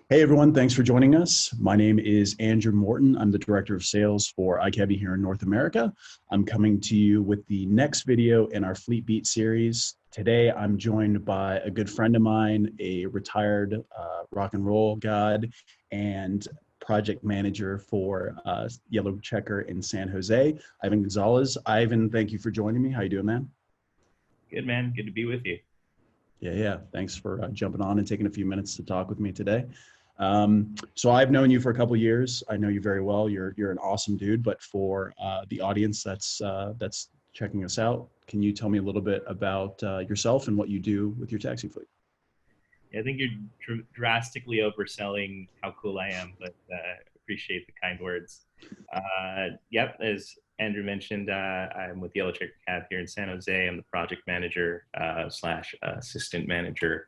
Hey everyone, thanks for joining us. My name is Andrew Morton. I'm the Director of Sales for iCabbi here in North America. I'm coming to you with the next video in our Fleet Beat series. Today I'm joined by a good friend of mine, a retired rock and roll god and project manager for Yellow Checker in San Jose, Ivan Gonzalez. Ivan, thank you for joining me. How you doing, man? Good, man. Good to be with you. Yeah. Thanks for jumping on and taking a few minutes to talk with me today. So I've known you for a couple of years. I know you very well. You're an awesome dude. But for the audience that's checking us out, can you tell me a little bit about yourself and what you do with your taxi fleet? I think you're drastically overselling how cool I am, but appreciate the kind words. Yep, as Andrew mentioned, I'm with Yellow Checker Cab here in San Jose. I'm the project manager slash assistant manager.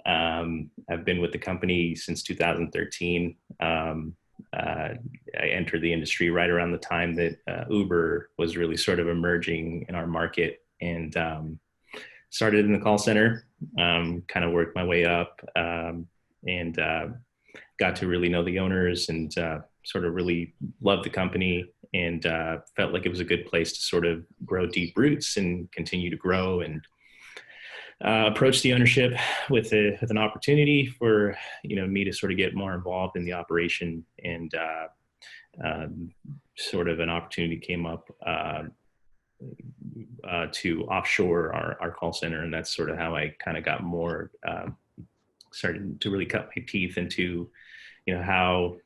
I've been with the company since 2013. I entered the industry right around the time that Uber was really sort of emerging in our market, and started in the call center, kind of worked my way up, and got to really know the owners and sort of really loved the company, and felt like it was a good place to sort of grow deep roots and continue to grow, and approached the ownership with an opportunity for me to sort of get more involved in the operation, and sort of an opportunity came up to offshore our call center, and that's sort of how I kind of got more started to really cut my teeth into how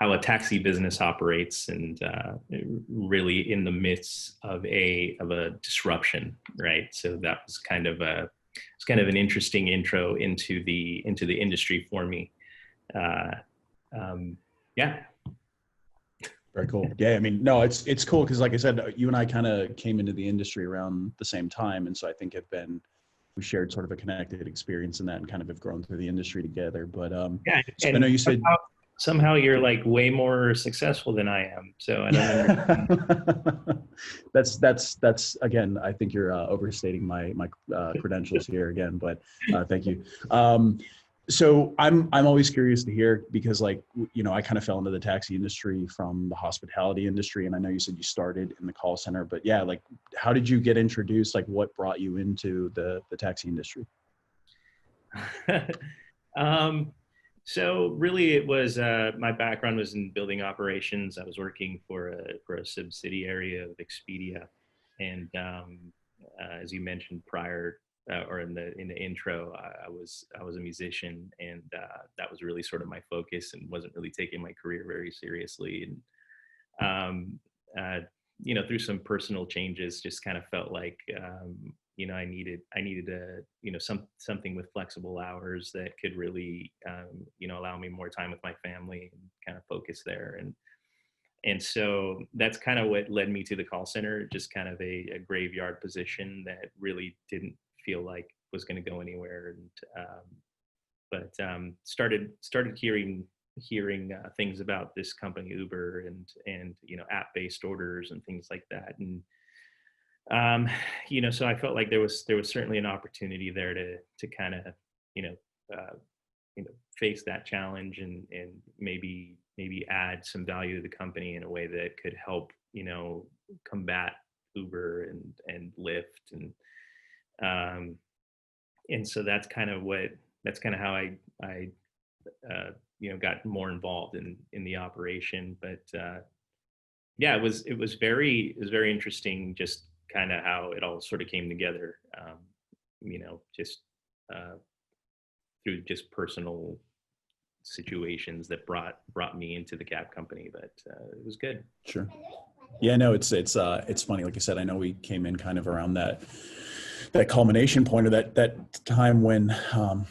a taxi business operates, and really in the midst of a disruption, right? So that was kind of an interesting intro into the industry for me. Yeah. Very cool. Yeah, I mean, no, it's cool because, like I said, you and I kind of came into the industry around the same time, and so I think we shared sort of a connected experience in that, and kind of have grown through the industry together. But yeah, so I know you said somehow you're like way more successful than I am. So I don't that's again, I think you're overstating my credentials here again, but thank you. So I'm always curious to hear, because I kind of fell into the taxi industry from the hospitality industry, and I know you said you started in the call center, but yeah, like how did you get introduced? Like what brought you into the taxi industry? So really it was, my background was in building operations. I was working for a subsidiary of Expedia. And as you mentioned prior, or in the intro, I was a musician, and that was really sort of my focus, and wasn't really taking my career very seriously. And through some personal changes, just kind of felt like I needed a something with flexible hours that could really allow me more time with my family and kind of focus there. And so that's kind of what led me to the call center, just kind of a graveyard position that really didn't feel like was going to go anywhere. And but started hearing things about this company Uber, and app-based orders and things like that. And so I felt like there was certainly an opportunity there to kind of face that challenge, and maybe add some value to the company in a way that could help combat Uber and Lyft, and so that's kind of how I got more involved in the operation. But yeah, it was very interesting, just kind of how it all sort of came together, just through just personal situations that brought me into the cab company. But it was good. Sure. Yeah, no, it's funny. Like I said, I know we came in kind of around that culmination point, or that time when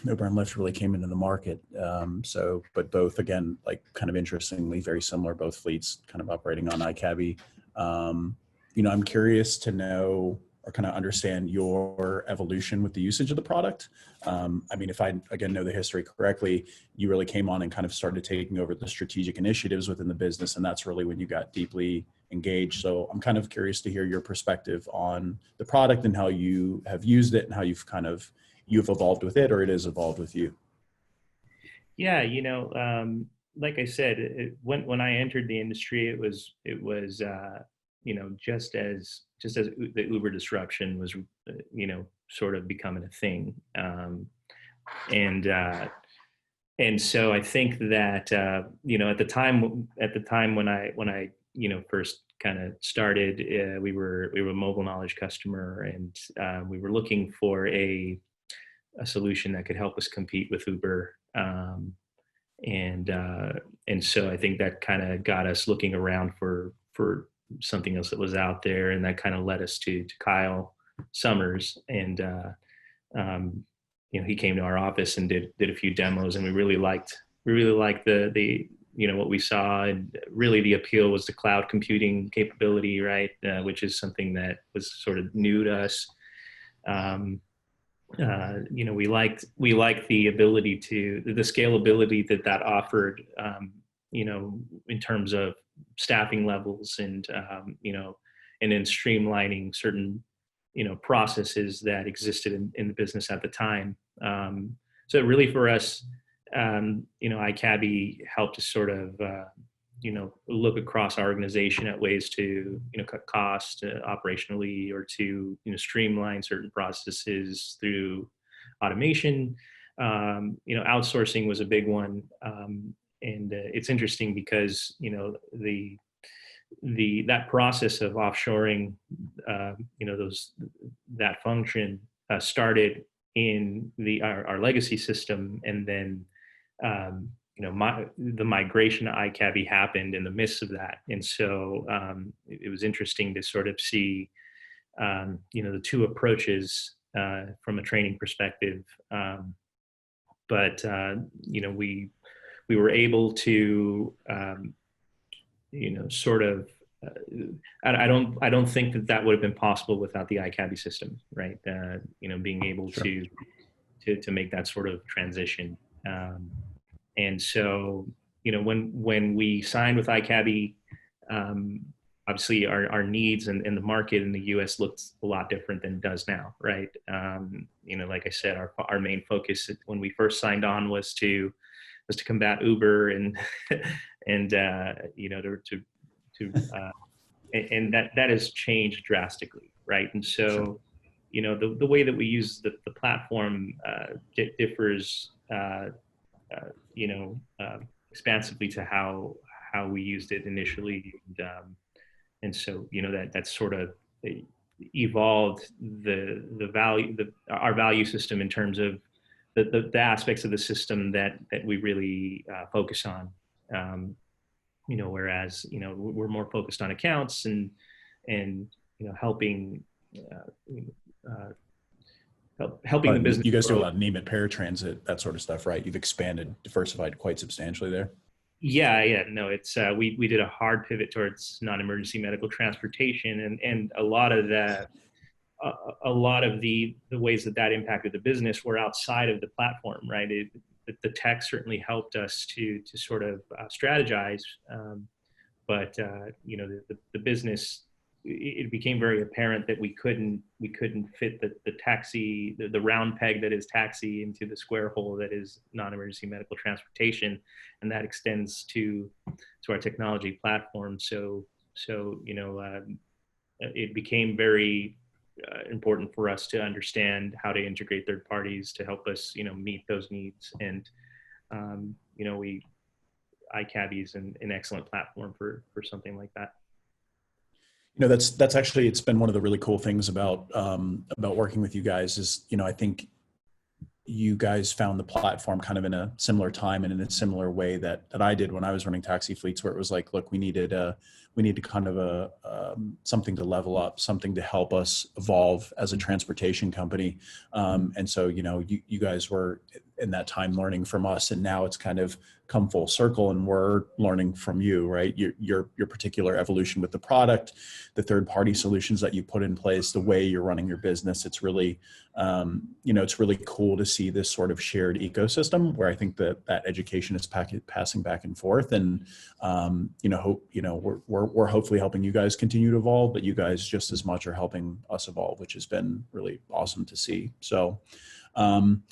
Uber and Lyft really came into the market. But both, again, like kind of interestingly, very similar, both fleets kind of operating on iCabbi. I'm curious to know or kind of understand your evolution with the usage of the product. I mean, if I, again, know the history correctly, you really came on and kind of started taking over the strategic initiatives within the business. And that's really when you got deeply engage. So I'm kind of curious to hear your perspective on the product and how you have used it and how you've evolved with it, or it has evolved with you. Yeah, like I said, when I entered the industry, it was just as the Uber disruption was sort of becoming a thing, and and so I think that at the time when I first kind of started, we were a mobile knowledge customer, and we were looking for a solution that could help us compete with Uber. And and so I think that kind of got us looking around for something else that was out there, and that kind of led us to Kyle Summers, and um, he came to our office and did a few demos, and we really liked the what we saw, and really the appeal was the cloud computing capability, right, which is something that was sort of new to us. Um, we liked the ability the scalability that offered, in terms of staffing levels, and and then streamlining certain processes that existed in the business at the time. So really for us, iCabbi helped us sort of look across our organization at ways to cut costs operationally, or to streamline certain processes through automation. Outsourcing was a big one, and it's interesting because the that process of offshoring, that function started in our legacy system, and then the migration to iCabbi happened in the midst of that. And so it was interesting to sort of see the two approaches from a training perspective. But we were able to sort of I don't think that would have been possible without the iCabbi system, right? Being able Sure. to make that sort of transition. And so, when we signed with iCabbi, obviously our needs and the market in the U.S. looked a lot different than it does now, right? Like I said, our main focus when we first signed on was to combat Uber, and and and that has changed drastically, right? And so, sure, the way that we use the platform differs. Expansively to how we used it initially, and so that sort of evolved our value system in terms of the aspects of the system that we really focus on. Whereas we're more focused on accounts and helping helping the business. You guys do a grow. lot of name it, paratransit, that sort of stuff, right? You've expanded, diversified quite substantially there. Yeah, no, it's we did a hard pivot towards non-emergency medical transportation, and a lot of that, a lot of the ways that impacted the business were outside of the platform, right? The tech certainly helped us to sort of strategize, but the business, it became very apparent that we couldn't fit the taxi, the round peg that is taxi, into the square hole that is non-emergency medical transportation, and that extends to our technology platform. So it became very important for us to understand how to integrate third parties to help us meet those needs, and iCabbi is an excellent platform for something like that. That's actually, it's been one of the really cool things about working with you guys is, I think you guys found the platform kind of in a similar time and in a similar way that I did when I was running taxi fleets, where it was like, look, we needed kind of something to level up, something to help us evolve as a transportation company. And so, you guys were in that time learning from us, and now it's kind of come full circle and we're learning from you, right? Your particular evolution with the product, the third party solutions that you put in place, the way you're running your business. It's really, it's really cool to see this sort of shared ecosystem where I think that education is passing back and forth. And, we're we're hopefully helping you guys continue to evolve, but you guys just as much are helping us evolve, which has been really awesome to see. So um,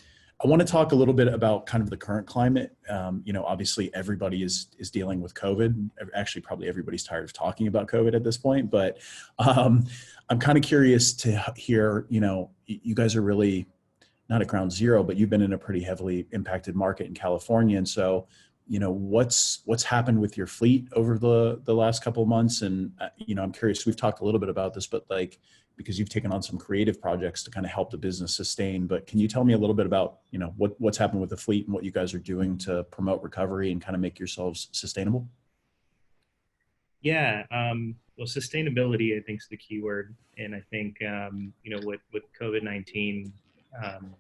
I want to talk a little bit about kind of the current climate. Obviously everybody is dealing with COVID. Actually, probably everybody's tired of talking about COVID at this point, but I'm kind of curious to hear, you guys are really not at ground zero, but you've been in a pretty heavily impacted market in California. And so, what's happened with your fleet over the last couple of months? And, I'm curious, we've talked a little bit about this, but because you've taken on some creative projects to kind of help the business sustain, but can you tell me a little bit about, what's happened with the fleet and what you guys are doing to promote recovery and kind of make yourselves sustainable? Yeah. Well, sustainability, I think, is the key word. And I think, with COVID-19 um,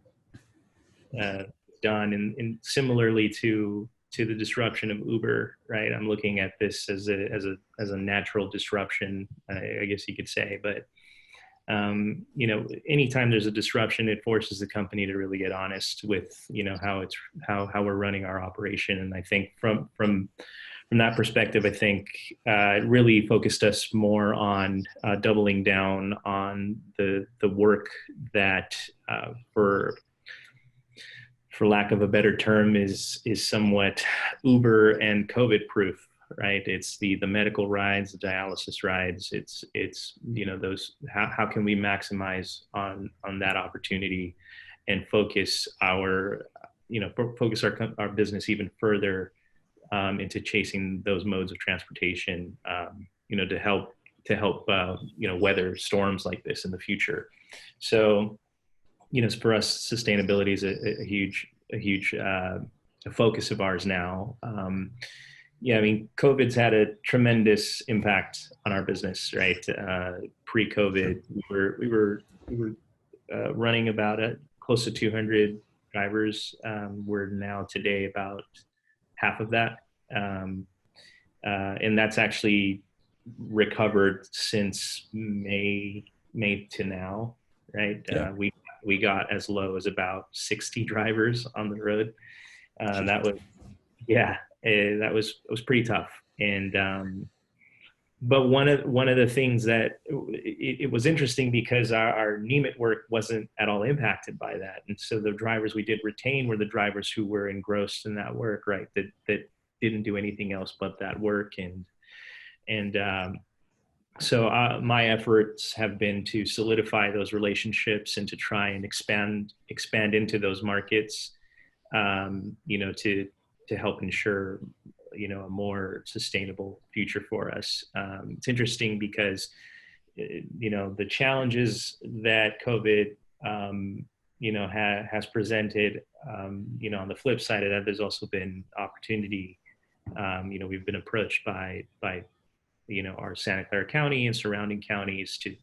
uh, done, and similarly to the disruption of Uber, right? I'm looking at this as a natural disruption, I guess you could say. But anytime there's a disruption, it forces the company to really get honest with how we're running our operation. And I think from that perspective, I think it really focused us more on doubling down on the work that, for lack of a better term, is somewhat Uber and COVID proof, right? It's the medical rides, the dialysis rides. It's those, how can we maximize on that opportunity and focus our our business even further into chasing those modes of transportation, to help weather storms like this in the future. So, for us, sustainability is a huge focus of ours now. Yeah, I mean, COVID's had a tremendous impact on our business, right? Pre-COVID, we were running about close to 200 drivers. We're now today about half of that, and that's actually recovered since May to now, right? Yeah. We got as low as about 60 drivers on the road. That was, yeah, that was pretty tough. And but one of the things that it was interesting because our NEMIT work wasn't at all impacted by that, and so the drivers we did retain were the drivers who were engrossed in that work, right? That didn't do anything else but that work. And so my efforts have been to solidify those relationships and to try and expand into those markets, to help ensure a more sustainable future for us. It's interesting because the challenges that COVID has presented, on the flip side of that, there's also been opportunity. We've been approached by our Santa Clara County and surrounding counties to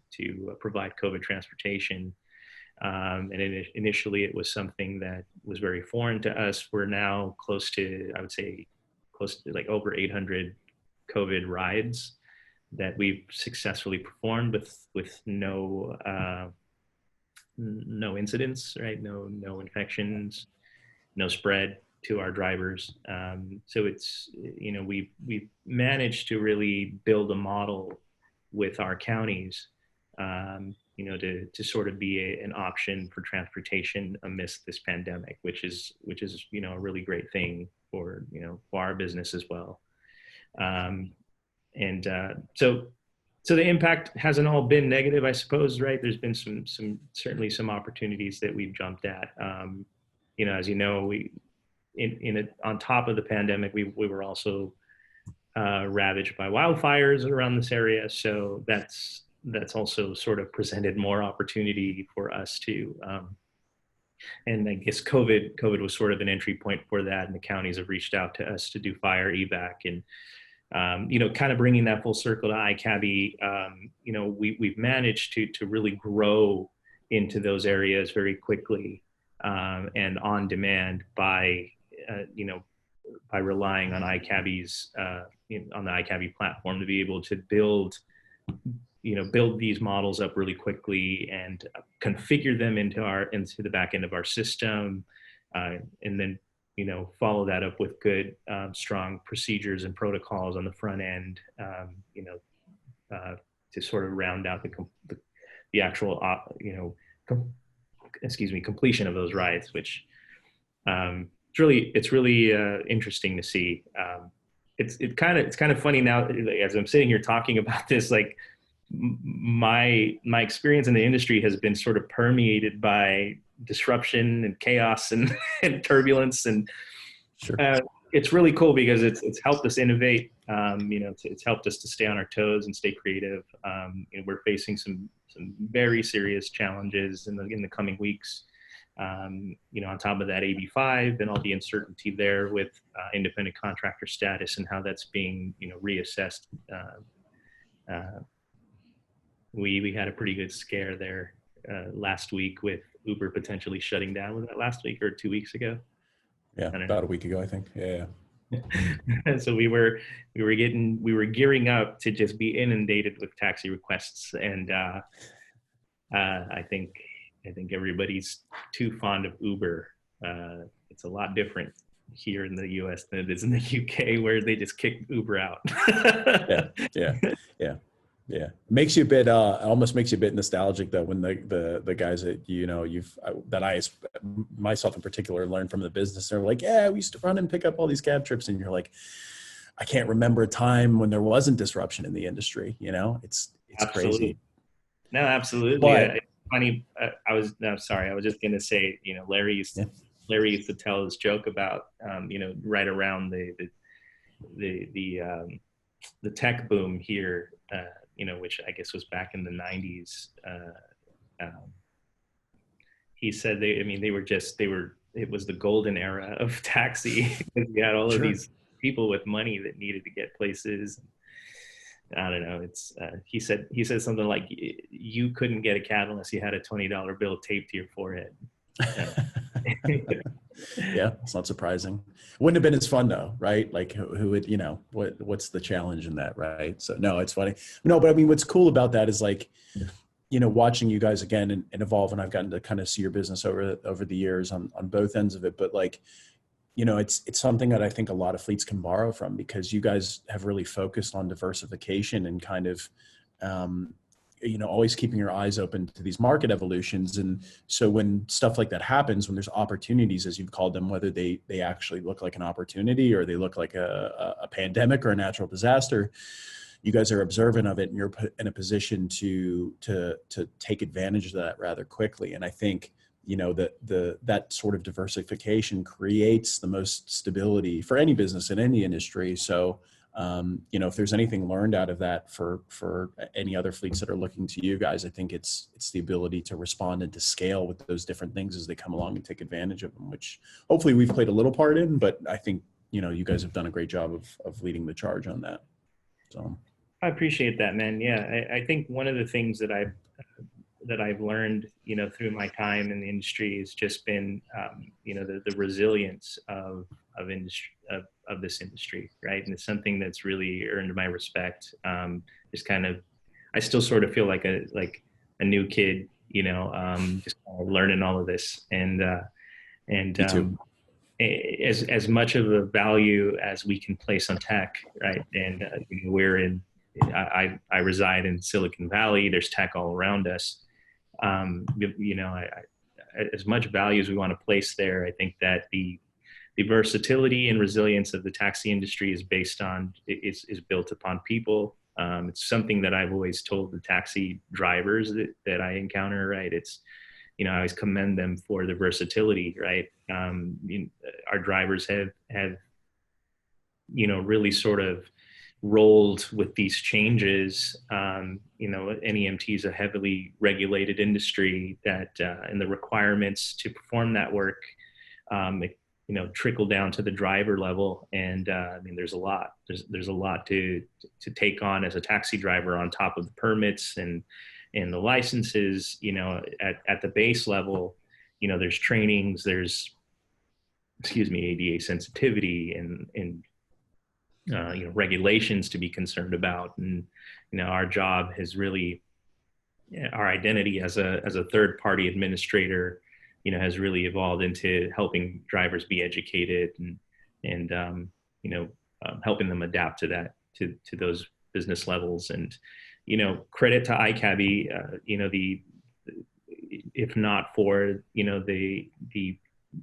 provide COVID transportation. And initially it was something that was very foreign to us. We're now close to, I would say, close to like over 800 COVID rides that we've successfully performed with no incidents, right? No infections, no spread to our drivers. So it's, we've managed to really build a model with our counties, to sort of be an option for transportation amidst this pandemic, which is a really great thing for our business as well. So the impact hasn't all been negative, I suppose, right? There's been certainly some opportunities that we've jumped at. As you know, we on top of the pandemic, we were also ravaged by wildfires around this area. So that's also sort of presented more opportunity for us to, and I guess COVID was sort of an entry point for that. And the counties have reached out to us to do fire evac, and, kind of bringing that full circle to iCabbi. We've managed to really grow into those areas very quickly, and on demand by relying on iCabbi's, on the iCabbi platform to be able to build these models up really quickly and configure them into the back end of our system, and then follow that up with good, strong procedures and protocols on the front end, to sort of round out the actual, com- completion of those rides, which it's really interesting to see. It's kind of funny now as I'm sitting here talking about this, like my experience in the industry has been sort of permeated by disruption and chaos and, and turbulence, and Sure. it's really cool because it's helped us innovate. It's helped us to stay on our toes and stay creative. We're facing some very serious challenges in the coming weeks. On top of that AB5 and all the uncertainty there with independent contractor status and how that's being reassessed. We had a pretty good scare there last week with Uber potentially shutting down. Was that last week or 2 weeks ago? Yeah, about a week ago, I think. Yeah. So we were gearing up to just be inundated with taxi requests, and I think everybody's too fond of Uber. It's a lot different here in the U.S. than it is in the U.K., where they just kick Uber out. Yeah. Makes you a bit, almost makes you a bit nostalgic though, when the guys that that I myself in particular learned from the business, they're like, yeah, we used to run and pick up all these cab trips. And you're like, I can't remember a time when there wasn't disruption in the industry. It's Absolutely. crazy. No, absolutely. But, it's funny. I was just going to say, Larry used to tell this joke about, right around the tech boom here, which I guess was back in the 90s. He said it was the golden era of taxi. You had all of these people with money that needed to get places. I don't know. He said something like, you couldn't get a cab unless you had a $20 bill taped to your forehead. Yeah, it's not surprising. Wouldn't have been as fun though, right? Like who would, what's the challenge in that, right? So no, it's funny. No, but I mean, what's cool about that is like, watching you guys again and evolve, and I've gotten to kind of see your business over the years on both ends of it. But like, it's something that I think a lot of fleets can borrow from, because you guys have really focused on diversification and kind of, always keeping your eyes open to these market evolutions. And so when stuff like that happens, when there's opportunities, as you've called them, whether they actually look like an opportunity or they look like a pandemic or a natural disaster, you guys are observant of it, and you're put in a position to take advantage of that rather quickly. And I think, that sort of diversification creates the most stability for any business in any industry. So, if there's anything learned out of that for any other fleets that are looking to you guys, I think it's the ability to respond and to scale with those different things as they come along and take advantage of them, which hopefully we've played a little part in, but I think, you guys have done a great job of leading the charge on that. So I appreciate that, man. Yeah. I think one of the things that I've learned, through my time in the industry has just been, the resilience of industry, of this industry, right? And it's something that's really earned my respect. Just kind of, I still sort of feel like a new kid, just kind of learning all of this, and me too. As much of a value as we can place on tech, right? And I reside in Silicon Valley. There's tech all around us. As much value as we want to place there, I think that the versatility and resilience of the taxi industry is built upon people. It's something that I've always told the taxi drivers that I encounter, right? It's, I always commend them for the versatility, right? Our drivers have really sort of rolled with these changes. NEMT is a heavily regulated industry that, and the requirements to perform that work, trickle down to the driver level. And there's a lot to take on as a taxi driver, on top of the permits and the licenses. At the base level, there's trainings, there's ADA sensitivity and regulations to be concerned about. And our job has really, our identity as a third party administrator, has really evolved into helping drivers be educated and helping them adapt to that, to those business levels. And, credit to iCabbi, the if not for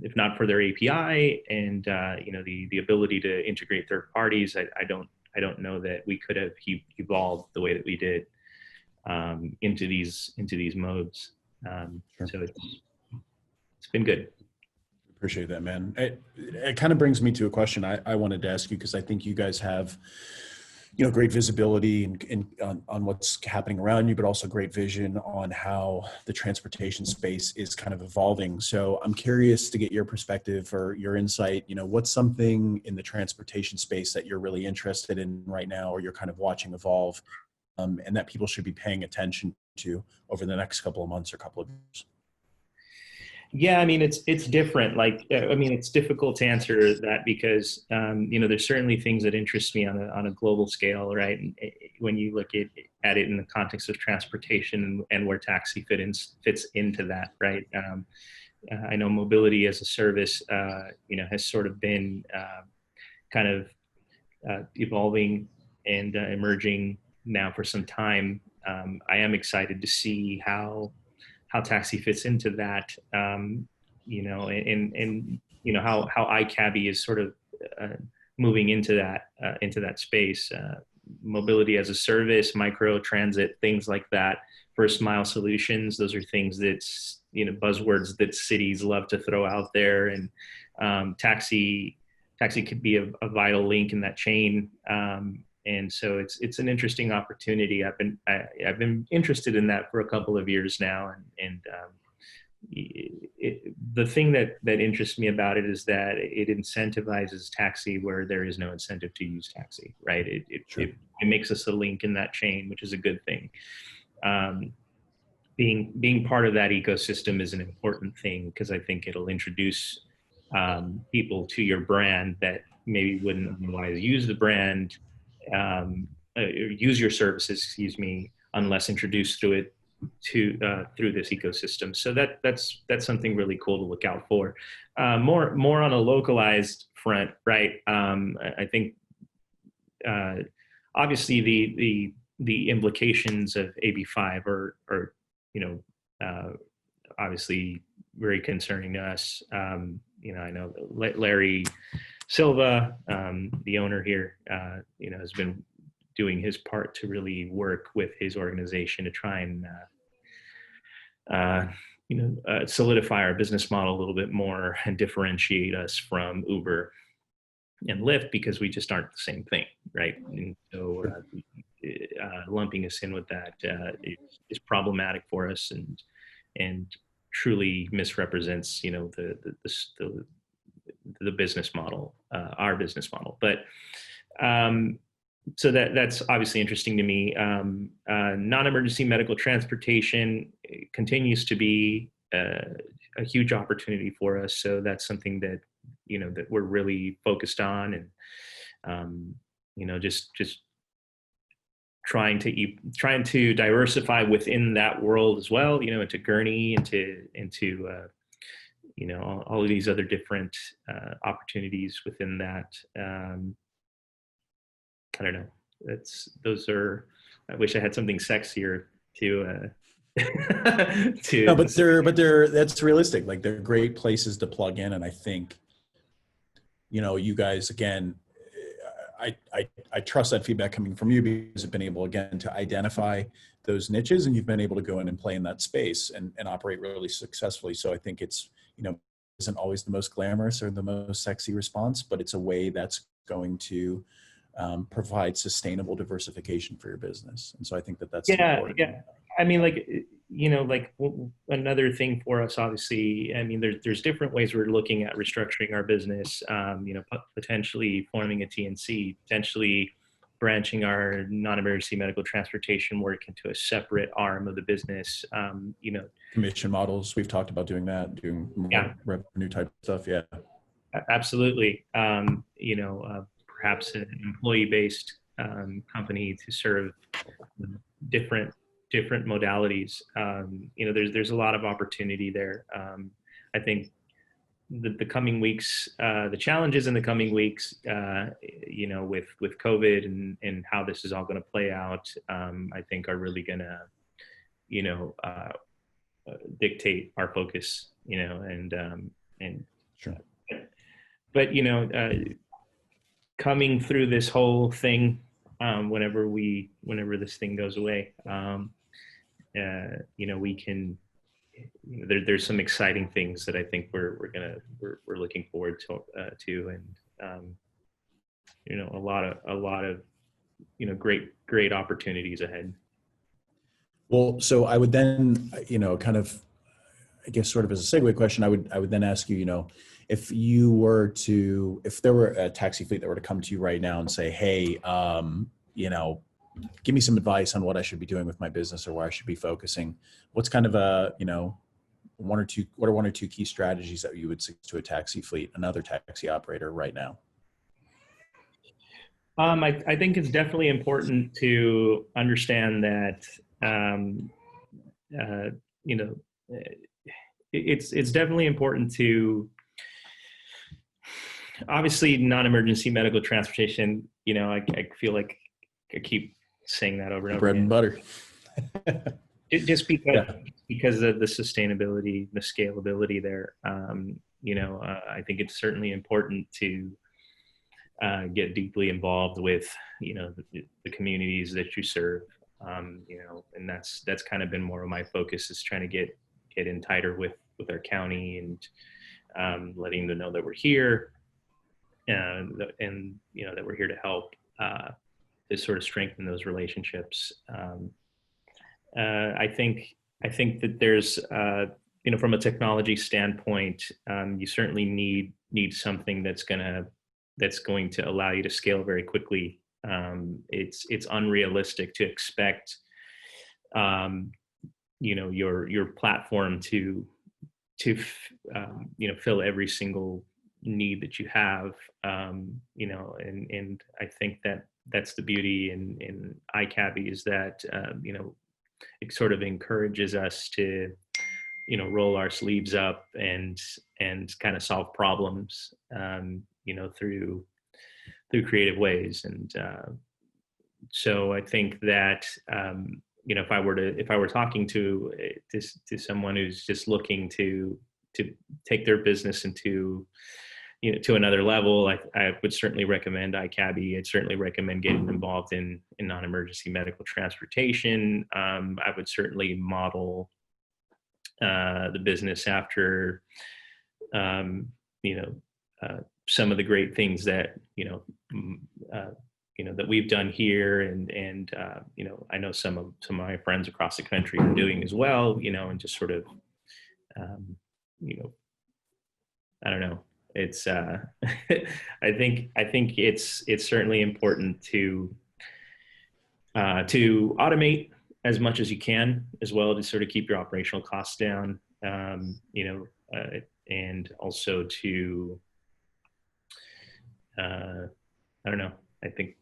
if not for their API and the ability to integrate third parties, I don't know that we could have evolved the way that we did into these modes. Sure. So it's been good. Appreciate that, man. It kind of brings me to a question I wanted to ask you, because I think you guys have, great visibility on what's happening around you, but also great vision on how the transportation space is kind of evolving. So I'm curious to get your perspective or your insight. What's something in the transportation space that you're really interested in right now, or you're kind of watching evolve, and that people should be paying attention to over the next couple of months or couple of years? Yeah, I mean, it's different. Like, I mean, it's difficult to answer that because there's certainly things that interest me on a global scale, right? And when you look at it in the context of transportation and where taxi fits into that, right? I know mobility as a service, has sort of been kind of evolving and emerging now for some time. I am excited to see how taxi fits into that, and how iCabbi is sort of moving into that space. Mobility as a service, micro transit, things like that. First mile solutions; those are things that's buzzwords that cities love to throw out there, and taxi could be a vital link in that chain. And so it's an interesting opportunity. I've been interested in that for a couple of years now, and the thing that interests me about it is that it incentivizes taxi where there is no incentive to use taxi, right? Sure. It makes us a link in that chain, which is a good thing. Being part of that ecosystem is an important thing because I think it'll introduce people to your brand that maybe wouldn't otherwise use the brand, use your services, excuse me, unless introduced through it through this ecosystem. So that's something really cool to look out for. More on a localized front, right? I think obviously the implications of AB5 are obviously very concerning to us. I know Larry Silva, the owner here, has been doing his part to really work with his organization to try and, solidify our business model a little bit more and differentiate us from Uber and Lyft, because we just aren't the same thing, right? And so lumping us in with that is problematic for us, and truly misrepresents, the business model, our business model. But so that's obviously interesting to me. Non-emergency medical transportation continues to be a huge opportunity for us. So that's something that that we're really focused on, and just trying to diversify within that world as well. Into Gurney, into all of these other different opportunities within that. I don't know. I wish I had something sexier to to. No, but they're that's realistic. Like, they're great places to plug in, and I think you guys, again, I trust that feedback coming from you, because you've been able, again, to identify those niches, and you've been able to go in and play in that space and operate really successfully. So I think it's isn't always the most glamorous or the most sexy response, but it's a way that's going to provide sustainable diversification for your business. And so I think that's important. Yeah. I mean, another thing for us, obviously, I mean, there's different ways we're looking at restructuring our business, potentially forming a TNC, potentially branching our non-emergency medical transportation work into a separate arm of the business. Commission models, we've talked about doing that, doing more revenue type stuff. Yeah, absolutely. Perhaps an employee-based company to serve different modalities. There's a lot of opportunity there. I think the coming weeks, the challenges in the coming weeks, with COVID and how this is all going to play out, I think are really going to, you know, uh, dictate our focus, and Sure. but coming through this whole thing, whenever this thing goes away, we can. There's some exciting things that I think we're looking forward to, and a lot of great opportunities ahead. Well, so I would then, kind of, I guess, sort of as a segue question, I would then ask you, if if there were a taxi fleet that were to come to you right now and say, hey, give me some advice on what I should be doing with my business or where I should be focusing. What's kind of what are one or two key strategies that you would suggest to a taxi fleet, another taxi operator right now? I think it's definitely important to understand that, uh, you know, it's definitely important to, obviously, non-emergency medical transportation. I feel like I keep saying that over and over Bread again. and butter. Just because Yeah. because of the sustainability, the scalability there. I think it's certainly important to get deeply involved with the communities that you serve. And that's kind of been more of my focus, is trying to get in tighter with our county, and letting them know that we're here, and that we're here to help, to sort of strengthen those relationships. I think that there's, from a technology standpoint, you certainly need something that's going to allow you to scale very quickly. It's unrealistic to expect, your platform to fill every single need that you have. And I think that's the beauty in iCabbi, is that it sort of encourages us to roll our sleeves up and kind of solve problems, through creative ways. And so I think that, if I were talking to someone who's just looking to take their business into to another level, I would certainly recommend iCabbi. I'd certainly recommend getting involved in non-emergency medical transportation. I would certainly model the business after, some of the great things that that we've done here, and I know some of my friends across the country are doing as well. And just sort of, I don't know. It's I think it's certainly important to automate as much as you can, as well, to sort of keep your operational costs down, and also to, I don't know. I think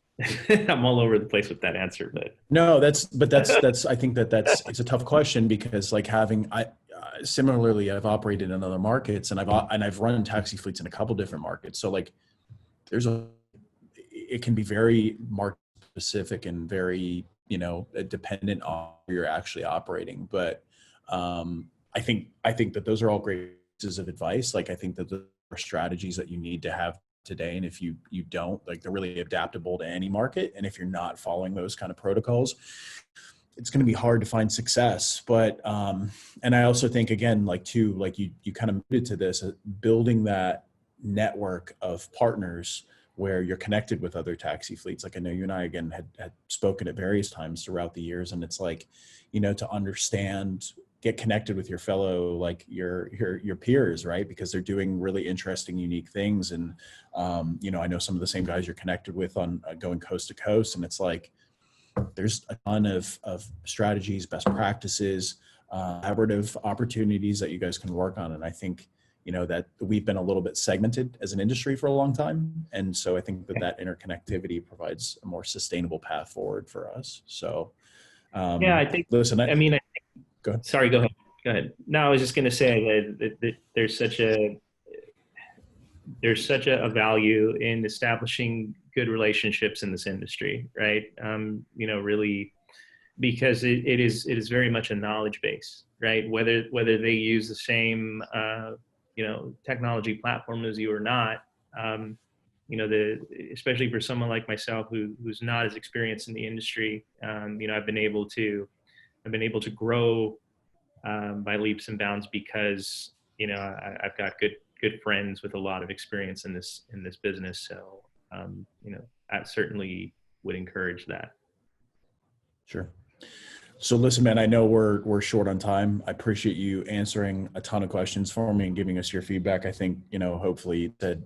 I'm all over the place with that answer, but No, I think it's a tough question, because like similarly, I've operated in other markets, and I've run taxi fleets in a couple different markets. So like it can be very market specific and very, dependent on where you're actually operating. But I think that those are all great pieces of advice. Like, I think that there are strategies that you need to have today. And if you don't, like, they're really adaptable to any market. And if you're not following those kind of protocols, it's going to be hard to find success. But, and I also think, again, like you kind of alluded to this, building that network of partners where you're connected with other taxi fleets. Like, I know you and I, again, had spoken at various times throughout the years, and it's like, to understand, get connected with your fellow, like your peers, right? Because they're doing really interesting, unique things. And, I know some of the same guys you're connected with on going coast to coast. And it's like, there's a ton of strategies, best practices, collaborative opportunities that you guys can work on. And I think, that we've been a little bit segmented as an industry for a long time. And so I think that interconnectivity provides a more sustainable path forward for us. So, yeah, I think, listen, I mean, go ahead. sorry, go ahead. Go ahead. No, I was just going to say that there's such a value in establishing good relationships in this industry, right? Really, because it is very much a knowledge base, right? Whether they use the same technology platform as you or not, um, especially for someone like myself who's not as experienced in the industry, I've been able to grow by leaps and bounds because I've got good friends with a lot of experience in this business. So I certainly would encourage that. Sure. So listen, man, I know we're short on time. I appreciate you answering a ton of questions for me and giving us your feedback. I think, hopefully that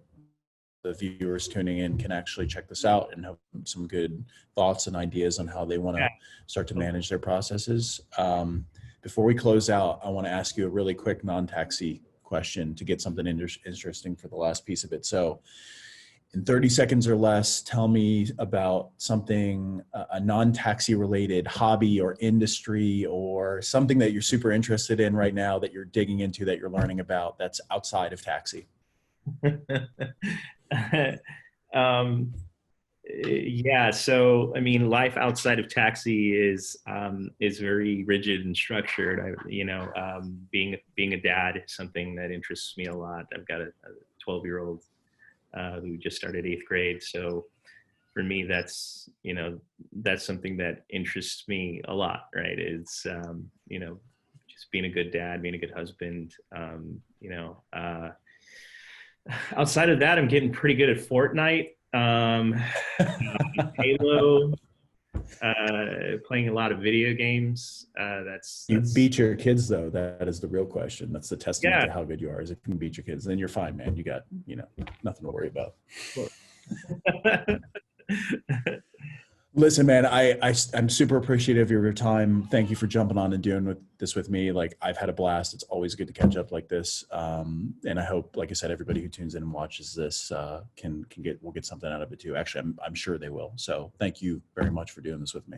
the viewers tuning in can actually check this out and have some good thoughts and ideas on how they want Yeah. to start to manage their processes. Before we close out, I want to ask you a really quick non-taxi question to get something interesting for the last piece of it. So in 30 seconds or less, tell me about something, a non-taxi related hobby or industry or something that you're super interested in right now that you're digging into, that you're learning about, that's outside of taxi. um, yeah. So, I mean, life outside of taxi is very rigid and structured. Being a dad is something that interests me a lot. I've got a 12-year-old who just started 8th grade. So for me, that's something that interests me a lot, right? It's, just being a good dad, being a good husband. Outside of that, I'm getting pretty good at Fortnite, Halo, playing a lot of video games. You That's beat your kids though. That is the real question. That's the testament yeah. to how good you are, is if you can beat your kids, then you're fine, man. You got, nothing to worry about. Listen, man, I'm super appreciative of your time. Thank you for jumping on and doing this with me. Like, I've had a blast. It's always good to catch up like this. And I hope, like I said, everybody who tunes in and watches this will get something out of it too. Actually, I'm sure they will. So thank you very much for doing this with me.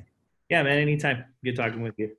Yeah, man. Anytime. Good talking with you.